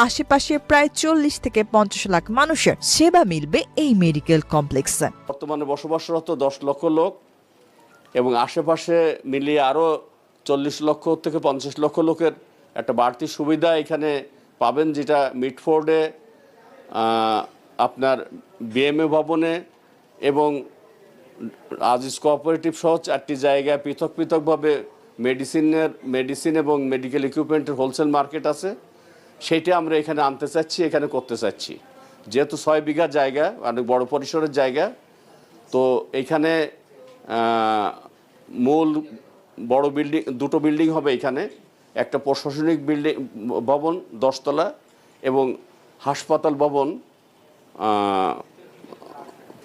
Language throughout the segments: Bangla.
আশেপাশে প্রায় 40 থেকে 50 লাখ মানুষের সেবা মিলবে এই মেডিকেল কমপ্লেক্সে। বর্তমানে বসবাসরত 10 লক্ষ লোক এবং আশেপাশে মিলিয়ে আরও 40 লক্ষ থেকে 50 লক্ষ লোকের একটা বাড়তি সুবিধা এখানে পাবেন, যেটা মিটফোর্ডে আপনার বিএমএ ভবনে এবং আজিজ কোঅপারেটিভ সহ 4টি জায়গায় পৃথক পৃথকভাবে মেডিসিন এবং মেডিকেল ইকুইপমেন্টের হোলসেল মার্কেট আছে। সেইটা আমরা এখানে আনতে চাচ্ছি, এখানে করতে চাচ্ছি। যেহেতু 6 বিঘা জায়গা, অনেক বড় পরিসরের জায়গা, তো এইখানে মূল বড় বিল্ডিং, 2টো বিল্ডিং হবে এখানে, একটা প্রশাসনিক বিল্ডিং ভবন 10 তলা এবং হাসপাতাল ভবন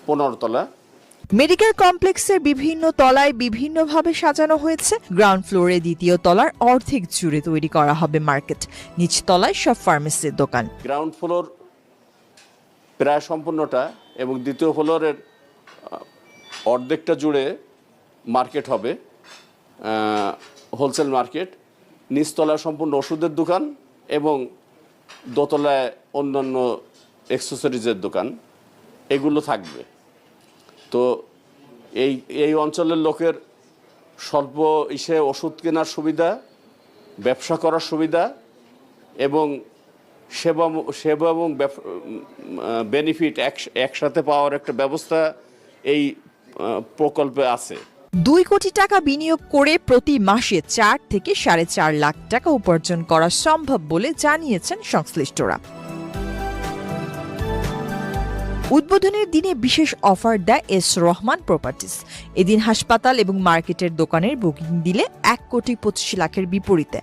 15 তলা। মেডিকেল কমপ্লেক্সের বিভিন্ন তলায় বিভিন্নভাবে সাজানো হয়েছে। গ্রাউন্ড ফ্লোরে দ্বিতীয় তলার অর্ধেক জুড়ে তৈরি করা হবে মার্কেট, নিচ তলায় সব ফার্মেসির দোকান। গ্রাউন্ড ফ্লোর প্রায় সম্পূর্ণটা এবং দ্বিতীয় ফ্লোরের অর্ধেকটা জুড়ে মার্কেট হবে, হোলসেল মার্কেট। নিচতলায় সম্পূর্ণ ওষুধের দোকান এবং দোতলায় অন্যান্য অ্যাক্সেসরিজের দোকান, এগুলো থাকবে। তো এই অঞ্চলের লোকের স্বল্প ওষুধ কেনার সুবিধা, ব্যবসা করার সুবিধা এবং সেবা এবং বেনিফিট একসাথে পাওয়ার একটা ব্যবস্থা এই প্রকল্পে আছে। 2 কোটি টাকা বিনিয়োগ করে প্রতি মাসে 4 থেকে 4.5 লাখ টাকা উপার্জন করা সম্ভব বলে জানিয়েছেন সংশ্লিষ্টরা। উদ্বোধনের দিনে বিশেষ অফার দেয় এস রহমান প্রপার্টিজ। এদিন হাসপাতাল এবং মার্কেটের দোকানের বুকিং দিলে 1 কোটি 25 লাখের বিপরীতে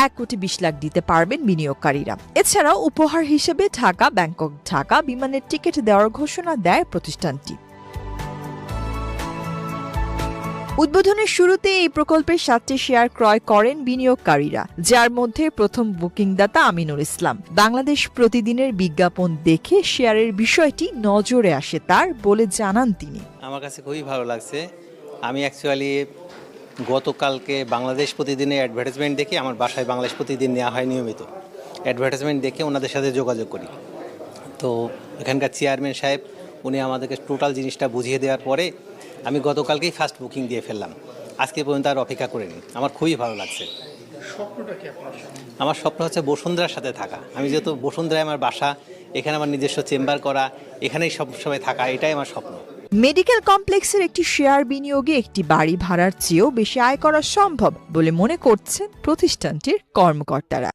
1 কোটি 20 লাখ দিতে পারবেন বিনিয়োগকারীরা। এছাড়াও উপহার হিসেবে ঢাকা ব্যাংকক ঢাকা বিমানের টিকিট দেওয়ার ঘোষণা দেয় প্রতিষ্ঠানটি। উদ্বোধনের শুরুতে এই প্রকল্পের 7টি শেয়ার ক্রয় করেন বিনিয়োগকারীরা, যার মধ্যে প্রথম বুকিংদাতা আমিনুল ইসলাম। বাংলাদেশ প্রতিদিনের বিজ্ঞাপন দেখে শেয়ারের বিষয়টি নজরে আসে তার বলে জানান তিনি। আমার কাছে খুবই ভালো লাগছে। আমি অ্যাকচুয়ালি গতকালকে বাংলাদেশ প্রতিদিনের অ্যাডভার্টাইজমেন্ট দেখে আমার বাসায় বাংলাদেশ প্রতিদিন নেওয়া হয় নিয়মিত। অ্যাডভার্টাইজমেন্ট দেখে ওনাদের সাথে যোগাযোগ করি। তো এখানকার চেয়ারম্যান সাহেব উনি আমাদেরকে টোটাল জিনিসটা বুঝিয়ে দেওয়ার পরে আমি গতকালকেই ফার্স্ট বুকিং দিয়ে ফেললাম। আজকে পর্যন্ত আর অপেক্ষা করিনি। আমার খুবই ভালো লাগছে। আমার স্বপ্ন হচ্ছে বসুন্ধরার সাথে থাকা। আমি যেহেতু বসুন্ধরায় আমার বাসা, এখানে আমার নিজস্ব চেম্বার করা, এখানেই সবসময় থাকা, এটাই আমার স্বপ্ন। মেডিকেল কমপ্লেক্সের একটি শেয়ার বিনিয়োগে একটি বাড়ি ভাড়ার চেয়েও বেশি আয় করা সম্ভব বলে মনে করছেন প্রতিষ্ঠানটির কর্মকর্তারা।